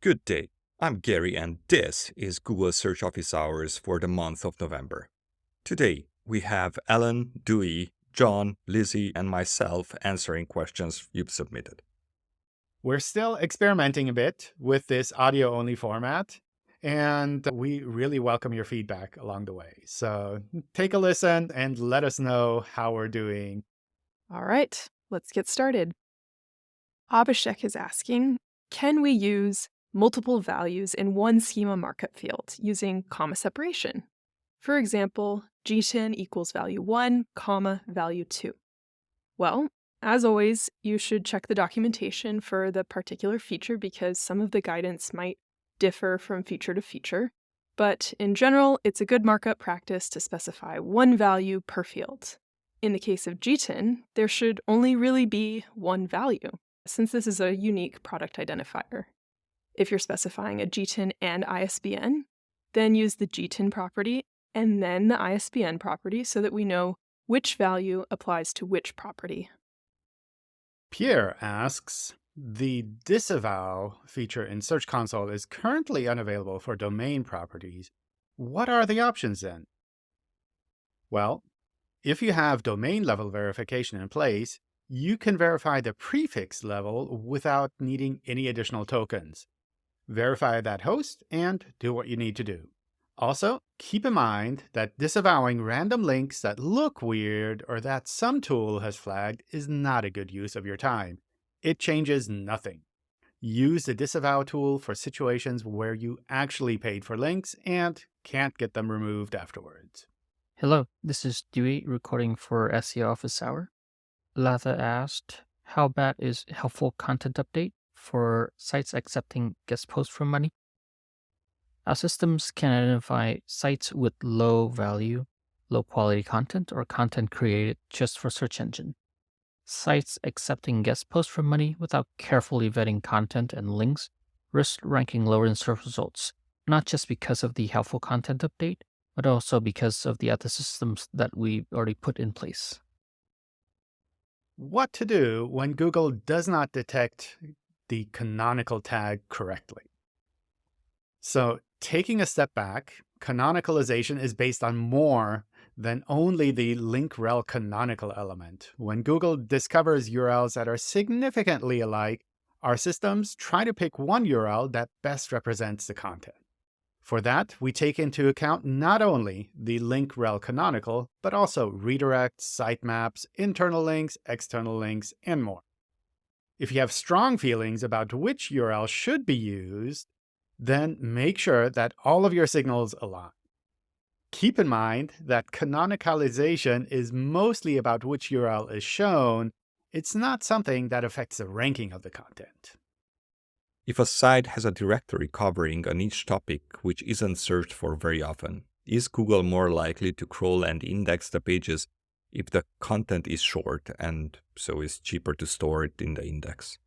Good day. I'm Gary, and this is Google Search Office Hours for the month of November. Today, we have Alan, Dewey, John, Lizzie, and myself answering questions you've submitted. We're still experimenting a bit with this audio-only format, and we really welcome your feedback along the way. So take a listen and let us know how we're doing. All right, let's get started. Abhishek is asking, can we use multiple values in one schema markup field using comma separation? For example, g10 equals value 1, comma, value 2. Well, as always, you should check the documentation for the particular feature because some of the guidance might differ from feature to feature. But in general, it's a good markup practice to specify one value per field. In the case of g10, there should only really be one value, since this is a unique product identifier. If you're specifying a g10 and ISBN, then use the g10 property and then the ISBN property so that we know which value applies to which property. Pierre asks, the disavow feature in Search Console is currently unavailable for domain properties. What are the options then? Well, if you have domain level verification in place, you can verify the prefix level without needing any additional tokens. Verify that host and do what you need to do. Also, keep in mind that disavowing random links that look weird or that some tool has flagged is not a good use of your time. It changes nothing. Use the disavow tool for situations where you actually paid for links and can't get them removed afterwards. Hello, this is Dewey recording for SEO Office Hour. Latha asked, how bad is helpful content update for sites accepting guest posts for money? Our systems can identify sites with low value, low quality content, or content created just for search engine. Sites accepting guest posts for money without carefully vetting content and links risk ranking lower in search results, not just because of the helpful content update, but also because of the other systems that we've already put in place. What to do when Google does not detect the canonical tag correctly? So, taking a step back, canonicalization is based on more than only the link rel canonical element. When Google discovers URLs that are significantly alike, our systems try to pick one URL that best represents the content. For that, we take into account not only the link rel canonical, but also redirects, sitemaps, internal links, external links, and more. If you have strong feelings about which URL should be used, then make sure that all of your signals align. Keep in mind that canonicalization is mostly about which URL is shown. It's not something that affects the ranking of the content. If a site has a directory covering a niche topic which isn't searched for very often, is Google more likely to crawl and index the pages if the content is short and so is cheaper to store it in the index?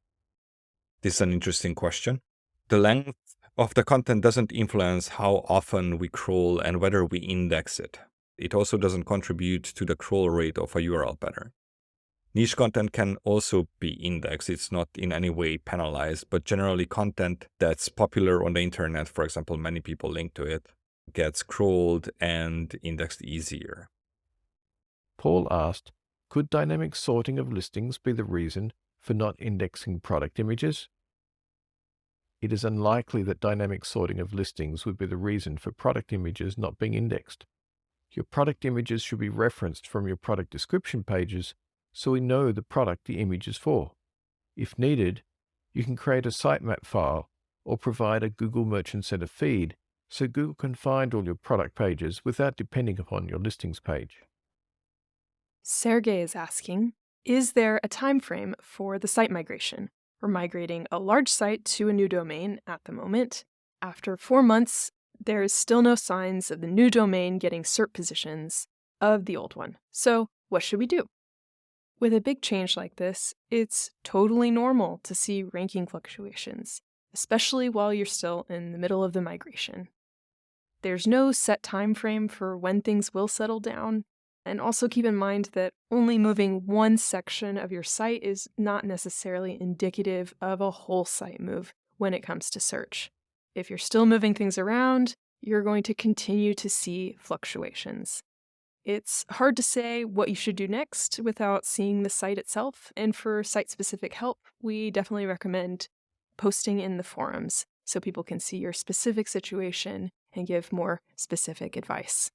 This is an interesting question. The length of the content doesn't influence how often we crawl and whether we index it. It also doesn't contribute to the crawl rate of a URL pattern. Niche content can also be indexed. It's not in any way penalized, but generally content that's popular on the internet, for example, many people link to it, gets crawled and indexed easier. Paul asked, could dynamic sorting of listings be the reason for not indexing product images? It is unlikely that dynamic sorting of listings would be the reason for product images not being indexed. Your product images should be referenced from your product description pages so we know the product the image is for. If needed, you can create a sitemap file or provide a Google Merchant Center feed so Google can find all your product pages without depending upon your listings page. Sergey is asking, is there a time frame for the site migration? We're migrating a large site to a new domain at the moment. After 4 months, there is still no signs of the new domain getting SERP positions of the old one. So what should we do? With a big change like this, it's totally normal to see ranking fluctuations, especially while you're still in the middle of the migration. There's no set time frame for when things will settle down, and also keep in mind that only moving one section of your site is not necessarily indicative of a whole site move when it comes to search. If you're still moving things around, you're going to continue to see fluctuations. It's hard to say what you should do next without seeing the site itself, and for site-specific help, we definitely recommend posting in the forums so people can see your specific situation and give more specific advice.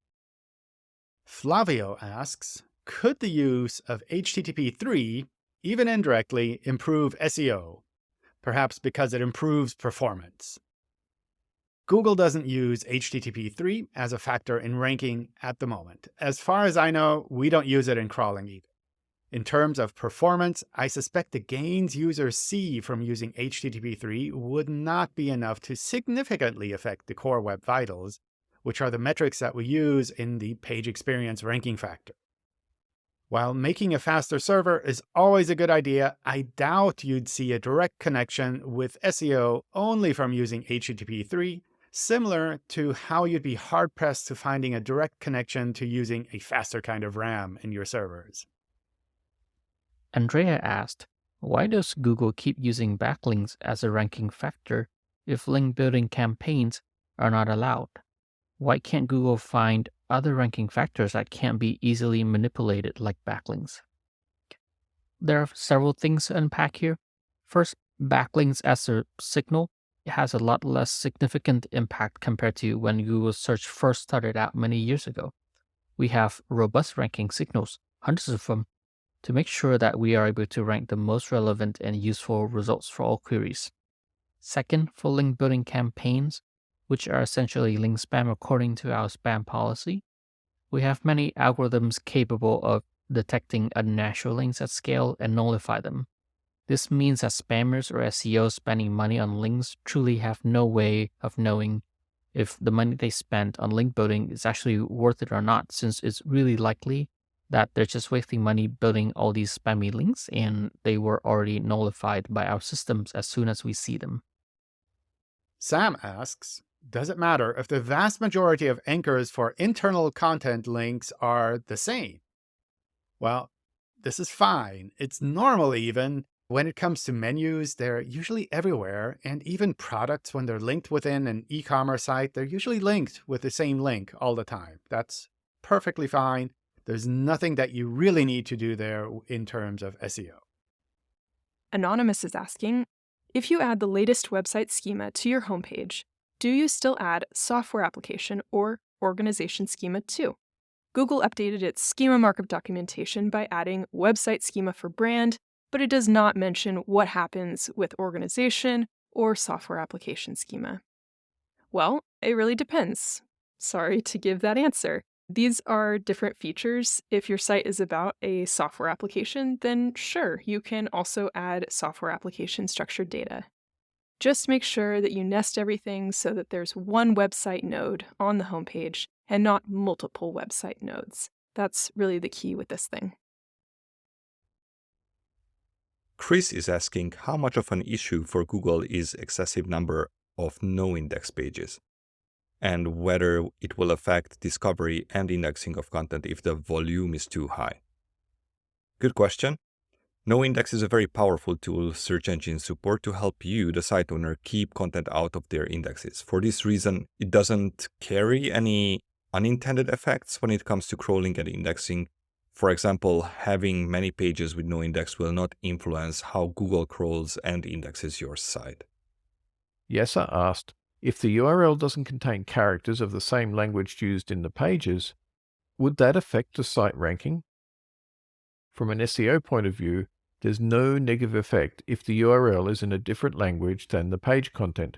Flavio asks, could the use of HTTP3, even indirectly, improve SEO? Perhaps because it improves performance. Google doesn't use HTTP3 as a factor in ranking at the moment. As far as I know, we don't use it in crawling either. In terms of performance, I suspect the gains users see from using HTTP3 would not be enough to significantly affect the core web vitals, which are the metrics that we use in the page experience ranking factor. While making a faster server is always a good idea, I doubt you'd see a direct connection with SEO only from using HTTP3, similar to how you'd be hard-pressed to finding a direct connection to using a faster kind of RAM in your servers. Andrea asked, why does Google keep using backlinks as a ranking factor if link building campaigns are not allowed? Why can't Google find other ranking factors that can't be easily manipulated like backlinks? There are several things to unpack here. First, backlinks as a signal has a lot less significant impact compared to when Google search first started out many years ago. We have robust ranking signals, hundreds of them, to make sure that we are able to rank the most relevant and useful results for all queries. Second, for link building campaigns, which are essentially link spam according to our spam policy, we have many algorithms capable of detecting unnatural links at scale and nullify them. This means that spammers or SEOs spending money on links truly have no way of knowing if the money they spent on link building is actually worth it or not, since it's really likely that they're just wasting money building all these spammy links and they were already nullified by our systems as soon as we see them. Sam asks, does it matter if the vast majority of anchors for internal content links are the same? Well, this is fine. It's normal even. When it comes to menus, they're usually everywhere, and even products, when they're linked within an e-commerce site, they're usually linked with the same link all the time. That's perfectly fine. There's nothing that you really need to do there in terms of SEO. Anonymous is asking, if you add the latest website schema to your homepage, do you still add software application or organization schema too? Google updated its schema markup documentation by adding website schema for brand, but it does not mention what happens with organization or software application schema. Well, it really depends. Sorry to give that answer. These are different features. If your site is about a software application, then sure, you can also add software application structured data. Just make sure that you nest everything so that there's one website node on the homepage and not multiple website nodes. That's really the key with this thing. Chris is asking how much of an issue for Google is excessive number of no-index pages, and whether it will affect discovery and indexing of content if the volume is too high. Good question. Noindex is a very powerful tool search engines support to help you, the site owner, keep content out of their indexes. For this reason, it doesn't carry any unintended effects when it comes to crawling and indexing. For example, having many pages with no index will not influence how Google crawls and indexes your site. Yessa asked, if the URL doesn't contain characters of the same language used in the pages, would that affect the site ranking? From an SEO point of view, there's no negative effect if the URL is in a different language than the page content.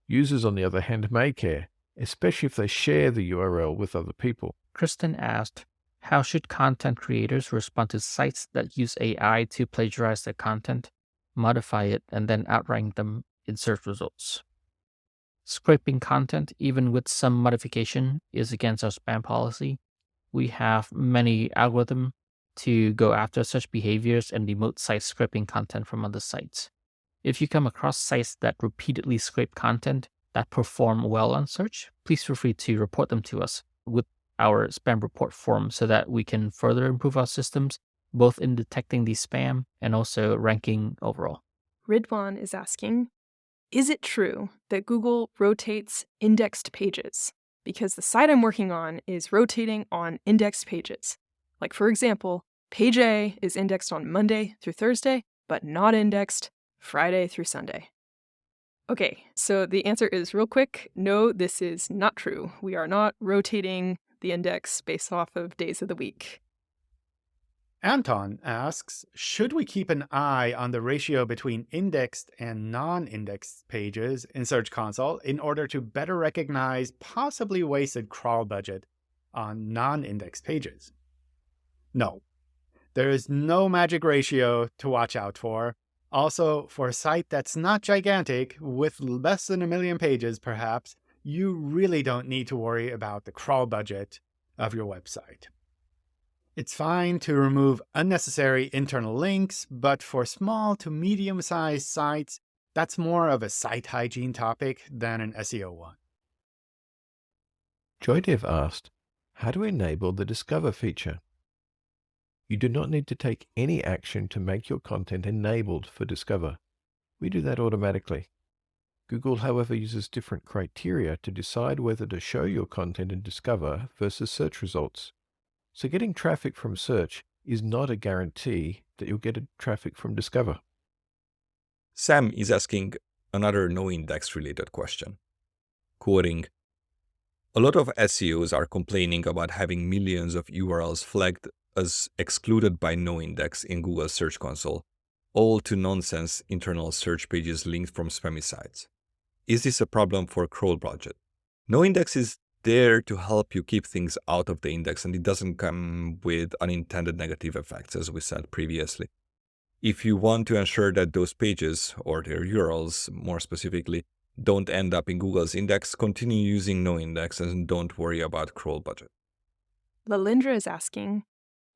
Users, on the other hand, may care, especially if they share the URL with other people. Kristen asked, how should content creators respond to sites that use AI to plagiarize their content, modify it, and then outrank them in search results? Scraping content, even with some modification, is against our spam policy. We have many algorithms to go after such behaviors and demote sites scraping content from other sites. If you come across sites that repeatedly scrape content that perform well on search, please feel free to report them to us with our spam report form so that we can further improve our systems, both in detecting the spam and also ranking overall. Ridwan is asking, Is it true that Google rotates indexed pages? Because the site I'm working on is rotating on indexed pages. Like, for example, page A is indexed on Monday through Thursday, but not indexed Friday through Sunday. Okay, so the answer is real quick. No, this is not true. We are not rotating the index based off of days of the week. Anton asks, should we keep an eye on the ratio between indexed and non-indexed pages in Search Console in order to better recognize possibly wasted crawl budget on non-indexed pages? No, there is no magic ratio to watch out for. Also, for a site that's not gigantic, with less than 1 million pages perhaps, you really don't need to worry about the crawl budget of your website. It's fine to remove unnecessary internal links, but for small to medium-sized sites, that's more of a site hygiene topic than an SEO one. Joydev asked, how to enable the Discover feature? You do not need to take any action to make your content enabled for Discover. We do that automatically. Google, however, uses different criteria to decide whether to show your content in Discover versus search results. So getting traffic from search is not a guarantee that you'll get traffic from Discover. Sam is asking another noindex related question. Quoting, a lot of SEOs are complaining about having millions of URLs flagged as excluded by noindex in Google Search Console, all to nonsense internal search pages linked from spammy sites. Is this a problem for crawl budget? Noindex is there to help you keep things out of the index, and it doesn't come with unintended negative effects, as we said previously. If you want to ensure that those pages, or their URLs more specifically, don't end up in Google's index, continue using noindex and don't worry about crawl budget. Lalindra is asking,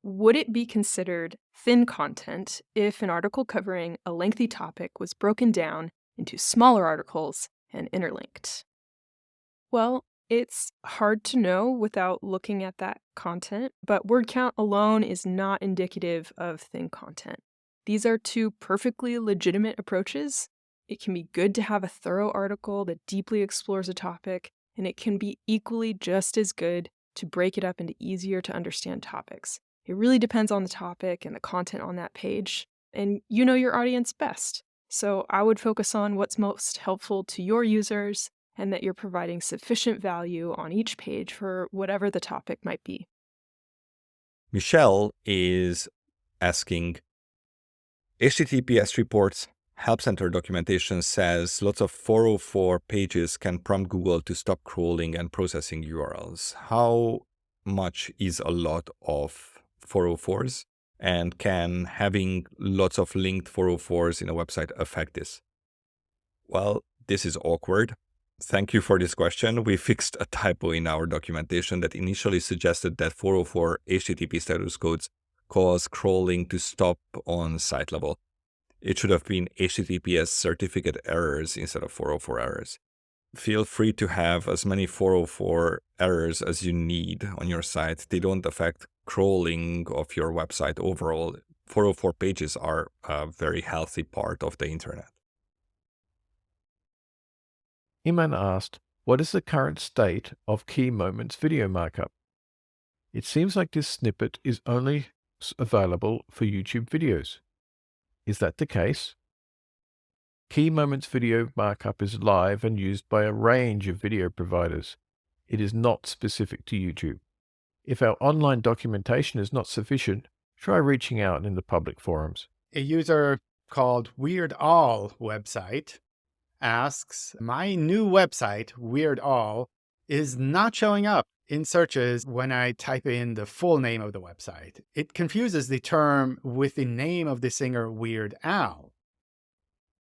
would it be considered thin content if an article covering a lengthy topic was broken down into smaller articles and interlinked? Well, it's hard to know without looking at that content, but word count alone is not indicative of thin content. These are two perfectly legitimate approaches. It can be good to have a thorough article that deeply explores a topic, and it can be equally just as good to break it up into easier to understand topics. It really depends on the topic and the content on that page, and you know your audience best. So I would focus on what's most helpful to your users and that you're providing sufficient value on each page for whatever the topic might be. Michelle is asking, HTTPS reports Help Center documentation says lots of 404 pages can prompt Google to stop crawling and processing URLs. How much is a lot of 404s? And can having lots of linked 404s in a website affect this? Well, this is awkward. Thank you for this question. We fixed a typo in our documentation that initially suggested that 404 HTTP status codes cause crawling to stop on site level. It should have been HTTPS certificate errors instead of 404 errors. Feel free to have as many 404 errors as you need on your site. They don't affect crawling of your website overall. 404 pages are a very healthy part of the internet. Iman asked, what is the current state of key moments video markup? It seems like this snippet is only available for YouTube videos. Is that the case? Key moments video markup is live and used by a range of video providers. It is not specific to YouTube. If our online documentation is not sufficient, try reaching out in the public forums. A user called Weird All website asks, my new website, Weird All, is not showing up in searches when I type in the full name of the website. It confuses the term with the name of the singer Weird Al.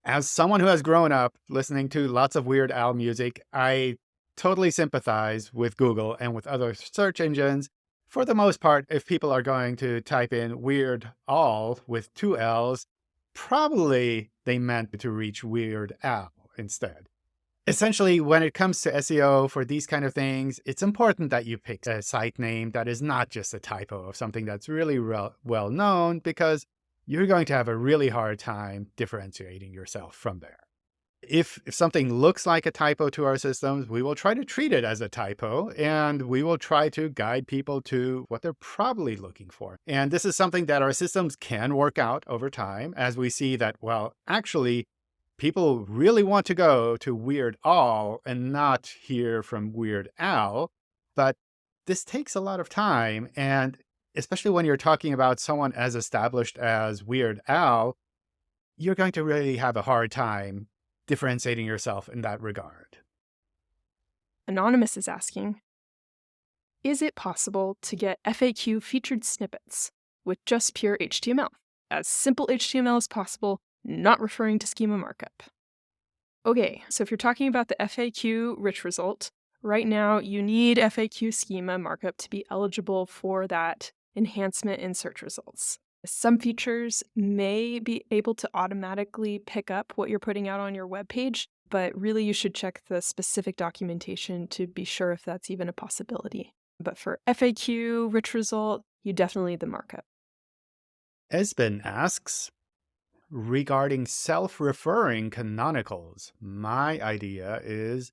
As someone who has grown up listening to lots of Weird Al music, I totally sympathize with Google and with other search engines. For the most part, if people are going to type in Weird All with 2 L's, probably they meant to reach Weird Al instead. Essentially, when it comes to SEO for these kind of things, it's important that you pick a site name that is not just a typo of something that's really well known, because you're going to have a really hard time differentiating yourself from there. If something looks like a typo to our systems, we will try to treat it as a typo, and we will try to guide people to what they're probably looking for. And this is something that our systems can work out over time as we see that, well, actually, people really want to go to Weird Al and not hear from Weird Al. But this takes a lot of time. And especially when you're talking about someone as established as Weird Al, you're going to really have a hard time differentiating yourself in that regard. Anonymous is asking, is it possible to get FAQ featured snippets with just pure HTML? As simple HTML as possible, not referring to schema markup. Okay, so if you're talking about the FAQ rich result, right now you need FAQ schema markup to be eligible for that enhancement in search results. Some features may be able to automatically pick up what you're putting out on your web page, but really you should check the specific documentation to be sure if that's even a possibility. But for FAQ rich result, you definitely need the markup. Esben asks, regarding self-referring canonicals, my idea is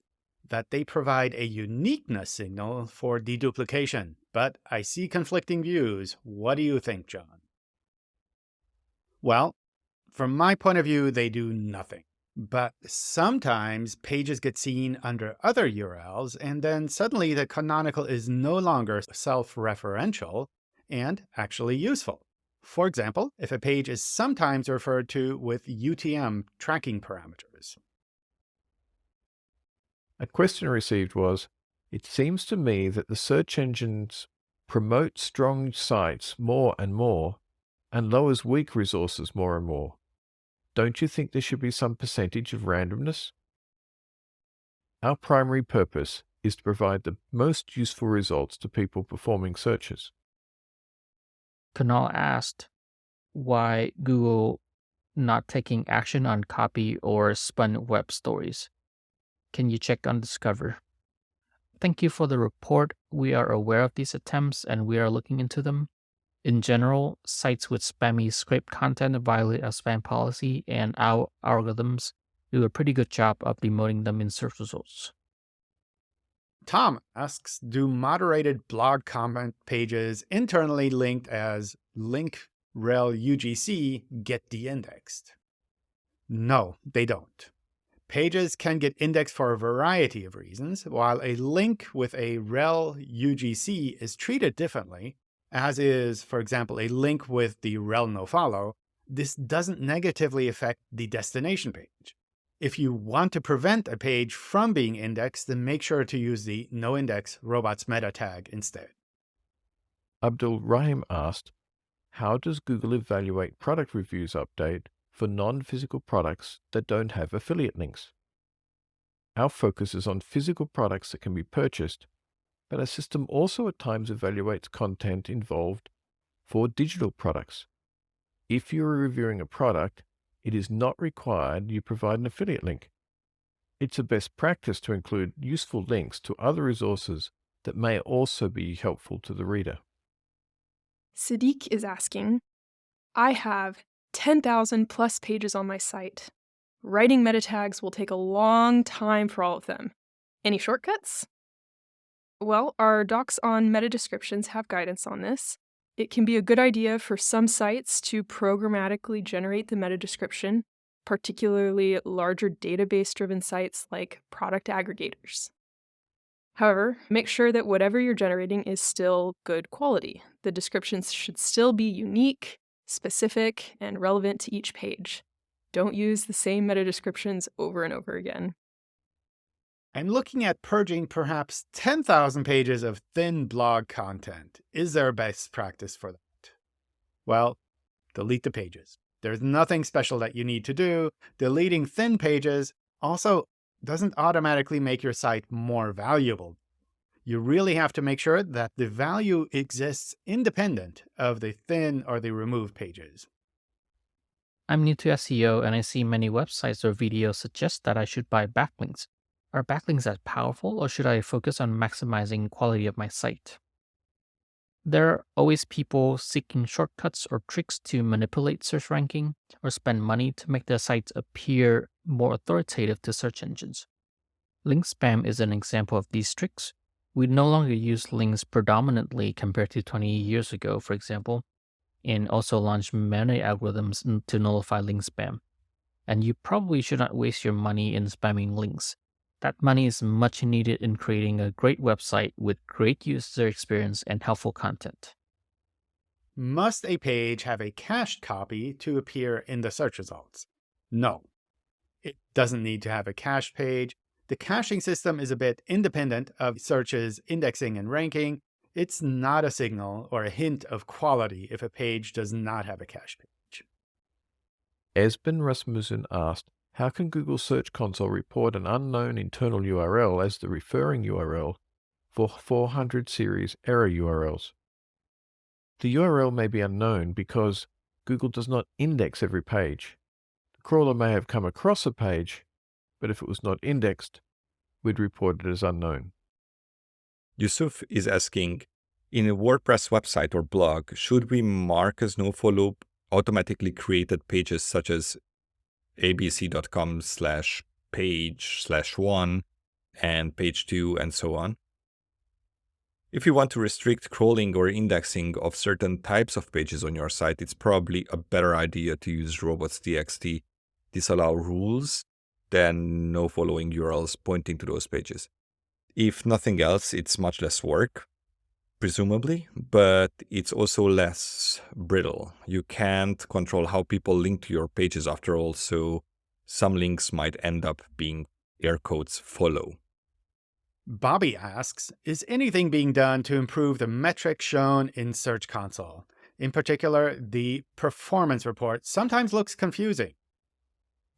that they provide a uniqueness signal for deduplication, but I see conflicting views. What do you think, John? Well, from my point of view, they do nothing. But sometimes pages get seen under other URLs, and then suddenly the canonical is no longer self-referential and actually useful. For example, if a page is sometimes referred to with UTM tracking parameters. A question received was, it seems to me that the search engines promote strong sites more and more and lowers weak resources more and more. Don't you think there should be some percentage of randomness? Our primary purpose is to provide the most useful results to people performing searches. Kunal asked why Google not taking action on copy or spun web stories. Can you check on Discover? Thank you for the report. We are aware of these attempts and we are looking into them. In general, sites with spammy scraped content violate our spam policy, and our algorithms do a pretty good job of demoting them in search results. Tom asks, do moderated blog comment pages internally linked as link rel UGC get deindexed? No, they don't. Pages can get indexed for a variety of reasons, while a link with a rel UGC is treated differently, as is, for example, a link with the rel nofollow. This doesn't negatively affect the destination page. If you want to prevent a page from being indexed, then make sure to use the noindex robots meta tag instead. Abdul Rahim asked, how does Google evaluate product reviews update for non-physical products that don't have affiliate links? Our focus is on physical products that can be purchased, but our system also at times evaluates content involved for digital products. If you are reviewing a product, it is not required you provide an affiliate link. It's a best practice to include useful links to other resources that may also be helpful to the reader. Sadiq is asking, I have 10,000 plus pages on my site. Writing meta tags will take a long time for all of them. Any shortcuts? Well, our docs on meta descriptions have guidance on this. It can be a good idea for some sites to programmatically generate the meta description, particularly larger database-driven sites like product aggregators. However, make sure that whatever you're generating is still good quality. The descriptions should still be unique, specific, and relevant to each page. Don't use the same meta descriptions over and over again. I'm looking at purging perhaps 10,000 pages of thin blog content. Is there a best practice for that? Well, delete the pages. There's nothing special that you need to do. Deleting thin pages also doesn't automatically make your site more valuable. You really have to make sure that the value exists independent of the thin or the removed pages. I'm new to SEO and I see many websites or videos suggest that I should buy backlinks. Are backlinks as powerful, or should I focus on maximizing quality of my site? There are always people seeking shortcuts or tricks to manipulate search ranking or spend money to make their sites appear more authoritative to search engines. Link spam is an example of these tricks. We no longer use links predominantly compared to 20 years ago, for example, and also launched many algorithms to nullify link spam. And you probably should not waste your money in spamming links. That money is much needed in creating a great website with great user experience and helpful content. Must a page have a cached copy to appear in the search results? No. It doesn't need to have a cached page. The caching system is a bit independent of search's indexing and ranking. It's not a signal or a hint of quality if a page does not have a cached page. Esben Rasmussen asked, how can Google Search Console report an unknown internal URL as the referring URL for 400 series error URLs? The URL may be unknown because Google does not index every page. The crawler may have come across a page, but if it was not indexed, we'd report it as unknown. Yusuf is asking, in a WordPress website or blog, should we mark as nofollow automatically created pages such as abc.com/page/1 and page 2 and so on? If you want to restrict crawling or indexing of certain types of pages on your site, it's probably a better idea to use robots.txt disallow rules than no following URLs pointing to those pages. If nothing else, it's much less work, presumably, but it's also less brittle. You can't control how people link to your pages after all, so some links might end up being air quotes follow. Bobby asks, is anything being done to improve the metrics shown in Search Console? In particular, the performance report sometimes looks confusing.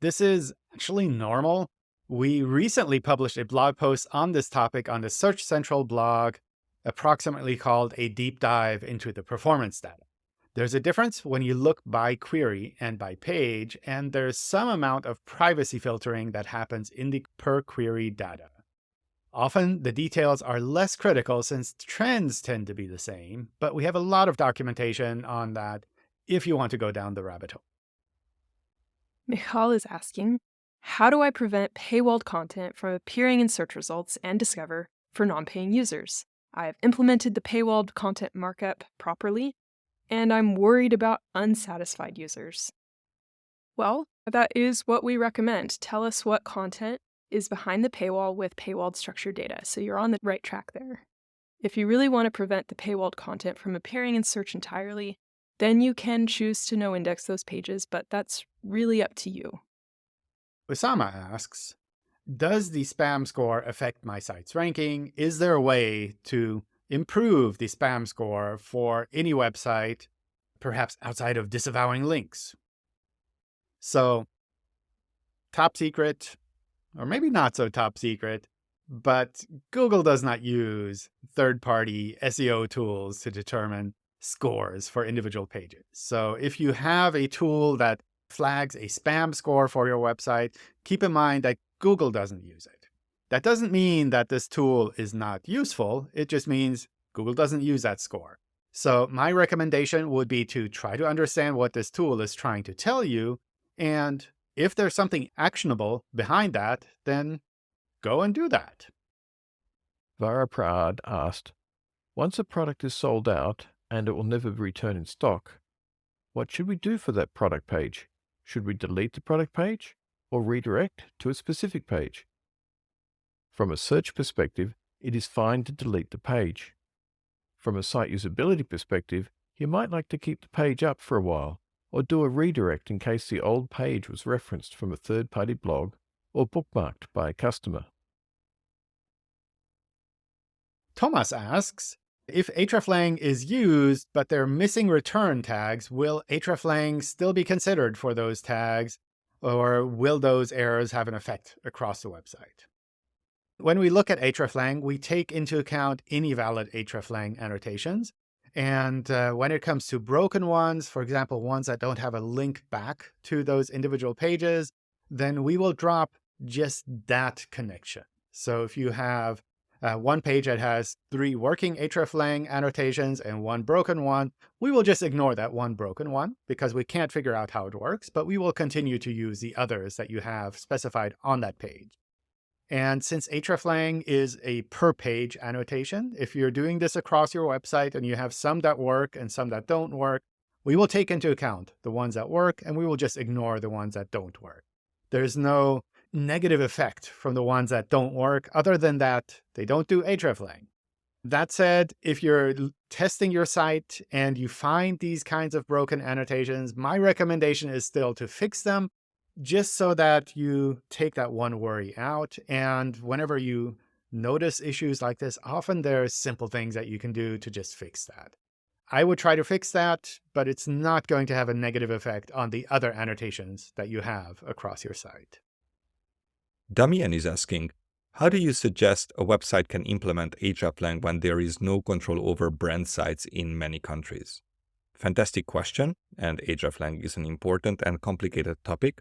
This is actually normal. We recently published a blog post on this topic on the Search Central blog, approximately called a deep dive into the performance data. There's a difference when you look by query and by page, and there's some amount of privacy filtering that happens in the per query data. Often, the details are less critical since trends tend to be the same, but we have a lot of documentation on that if you want to go down the rabbit hole. Michal is asking, how do I prevent paywalled content from appearing in search results and Discover for non-paying users? I have implemented the paywalled content markup properly, and I'm worried about unsatisfied users. Well, that is what we recommend. Tell us what content is behind the paywall with paywalled structured data, so you're on the right track there. If you really want to prevent the paywalled content from appearing in search entirely, then you can choose to no index those pages, but that's really up to you. Osama asks, does the spam score affect my site's ranking? Is there a way to improve the spam score for any website, perhaps outside of disavowing links? So, top secret, or maybe not so top secret, but Google does not use third-party SEO tools to determine scores for individual pages. So if you have a tool that flags a spam score for your website, keep in mind that Google doesn't use it. That doesn't mean that this tool is not useful. It just means Google doesn't use that score. So my recommendation would be to try to understand what this tool is trying to tell you, and if there's something actionable behind that, then go and do that. Vara Prad asked, once a product is sold out and it will never return in stock, what should we do for that product page? Should we delete the product page or redirect to a specific page? From a search perspective, it is fine to delete the page. From a site usability perspective, you might like to keep the page up for a while, or do a redirect in case the old page was referenced from a third-party blog or bookmarked by a customer. Thomas asks, if hreflang is used, but they're missing return tags, will hreflang still be considered for those tags, or will those errors have an effect across the website? When we look at hreflang, we take into account any valid hreflang annotations. And when it comes to broken ones, for example, ones that don't have a link back to those individual pages, then we will drop just that connection. So if you have one page that has 3 working hreflang annotations and 1 broken one, we will just ignore that 1 broken one because we can't figure out how it works, but we will continue to use the others that you have specified on that page. And since hreflang is a per-page annotation, if you're doing this across your website and you have some that work and some that don't work, we will take into account the ones that work and we will just ignore the ones that don't work. There's no negative effect from the ones that don't work, other than that they don't do hreflang. That said, if you're testing your site and you find these kinds of broken annotations, my recommendation is still to fix them, just so that you take that one worry out. And whenever you notice issues like this, often there's simple things that you can do to just fix that. I would try to fix that, but it's not going to have a negative effect on the other annotations that you have across your site. Damian is asking, how do you suggest a website can implement hreflang when there is no control over brand sites in many countries? Fantastic question, and hreflang is an important and complicated topic.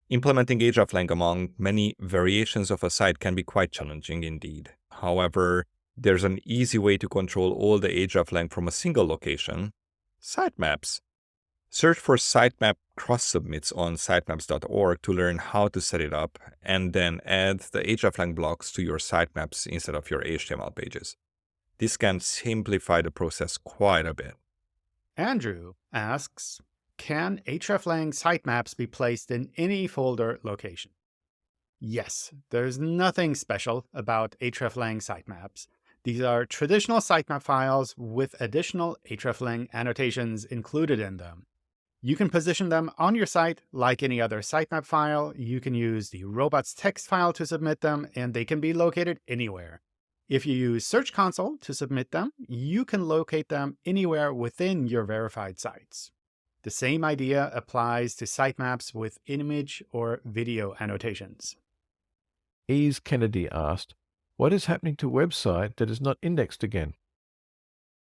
Implementing hreflang among many variations of a site can be quite challenging indeed. However, there's an easy way to control all the hreflang from a single location: sitemaps. Search for sitemap cross-submits on sitemaps.org to learn how to set it up, and then add the hreflang blocks to your sitemaps instead of your HTML pages. This can simplify the process quite a bit. Andrew asks, can hreflang sitemaps be placed in any folder location? Yes, there's nothing special about hreflang sitemaps. These are traditional sitemap files with additional hreflang annotations included in them. You can position them on your site like any other sitemap file. You can use the robots text file to submit them, and they can be located anywhere. If you use Search Console to submit them, you can locate them anywhere within your verified sites. The same idea applies to sitemaps with image or video annotations. Ease Kennedy asked, what is happening to a website that is not indexed again?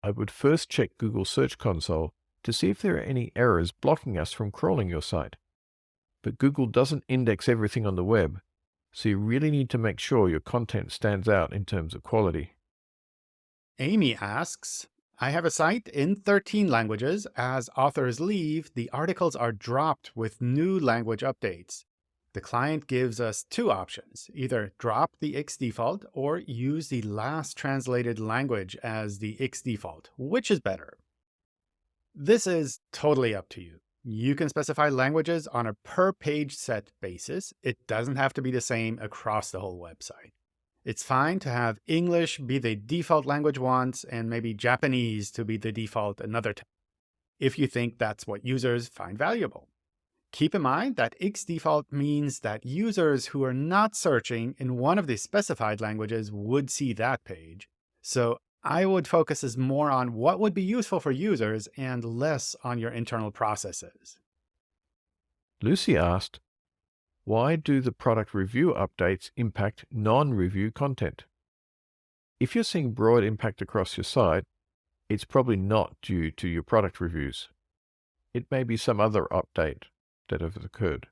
I would first check Google Search Console to see if there are any errors blocking us from crawling your site. But Google doesn't index everything on the web, so you really need to make sure your content stands out in terms of quality. Amy asks, I have a site in 13 languages. As authors leave, the articles are dropped with new language updates. The client gives us 2 options: either drop the X default or use the last translated language as the X default. Which is better? This is totally up to you. You can specify languages on a per-page set basis. It doesn't have to be the same across the whole website. It's fine to have English be the default language once and maybe Japanese to be the default another time, if you think that's what users find valuable. Keep in mind that X default means that users who are not searching in one of the specified languages would see that page. So I would focus more on what would be useful for users and less on your internal processes. Lucy asked, why do the product review updates impact non-review content? If you're seeing broad impact across your site, it's probably not due to your product reviews. It may be some other update that has occurred.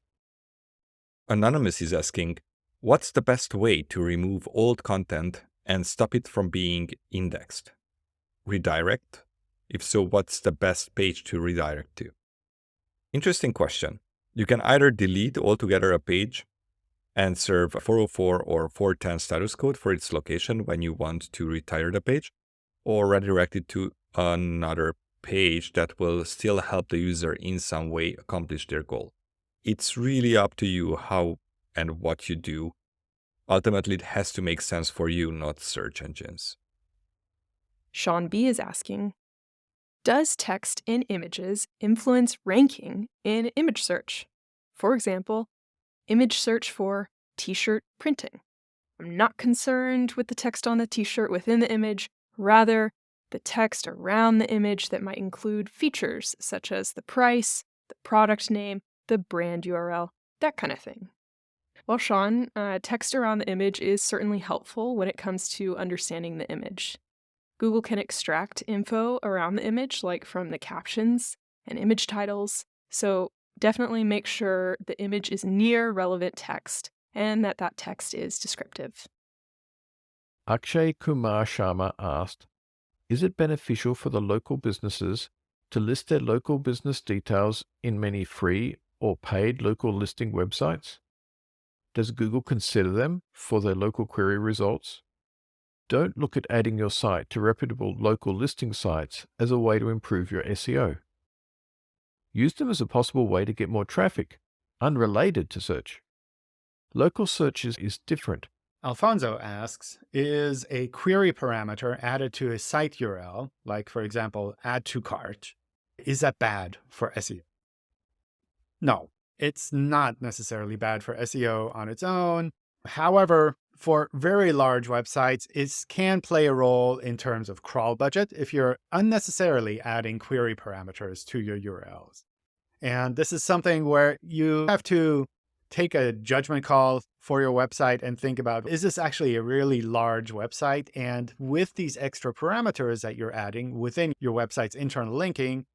Anonymous is asking, what's the best way to remove old content and stop it from being indexed? Redirect? If so, what's the best page to redirect to? Interesting question. You can either delete altogether a page and serve 404 or 410 status code for its location when you want to retire the page, or redirect it to another page that will still help the user in some way accomplish their goal. It's really up to you how and what you do. Ultimately, it has to make sense for you, not search engines. Sean B. is asking, does text in images influence ranking in image search? For example, image search for t-shirt printing. I'm not concerned with the text on the t-shirt within the image, rather the text around the image that might include features such as the price, the product name, the brand URL, that kind of thing. Well, Sean, text around the image is certainly helpful when it comes to understanding the image. Google can extract info around the image, like from the captions and image titles, so definitely make sure the image is near relevant text and that that text is descriptive. Akshay Kumar Sharma asked, is it beneficial for the local businesses to list their local business details in many free or paid local listing websites? Does Google consider them for their local query results? Don't look at adding your site to reputable local listing sites as a way to improve your SEO. Use them as a possible way to get more traffic, unrelated to search. Local searches is different. Alfonso asks, is a query parameter added to a site URL, like for example, add to cart, is that bad for SEO? No, it's not necessarily bad for SEO on its own. However, for very large websites, it can play a role in terms of crawl budget if you're unnecessarily adding query parameters to your URLs. And this is something where you have to take a judgment call for your website and think about, is this actually a really large website? And with these extra parameters that you're adding within your website's internal linking,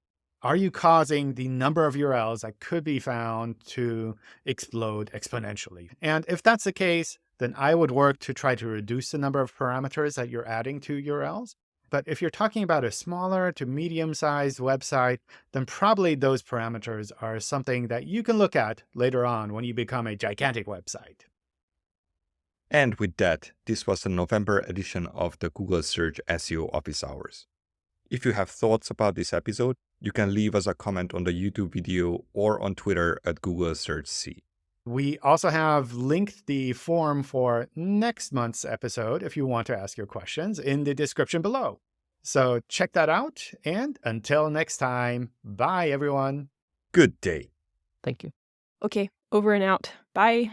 are you causing the number of URLs that could be found to explode exponentially? And if that's the case, then I would work to try to reduce the number of parameters that you're adding to URLs. But if you're talking about a smaller to medium-sized website, then probably those parameters are something that you can look at later on when you become a gigantic website. And with that, this was the November edition of the Google Search SEO Office Hours. If you have thoughts about this episode, you can leave us a comment on the YouTube video or on Twitter at Google Search C. We also have linked the form for next month's episode if you want to ask your questions in the description below. So check that out, and until next time, bye everyone. Good day. Thank you. Okay, over and out. Bye.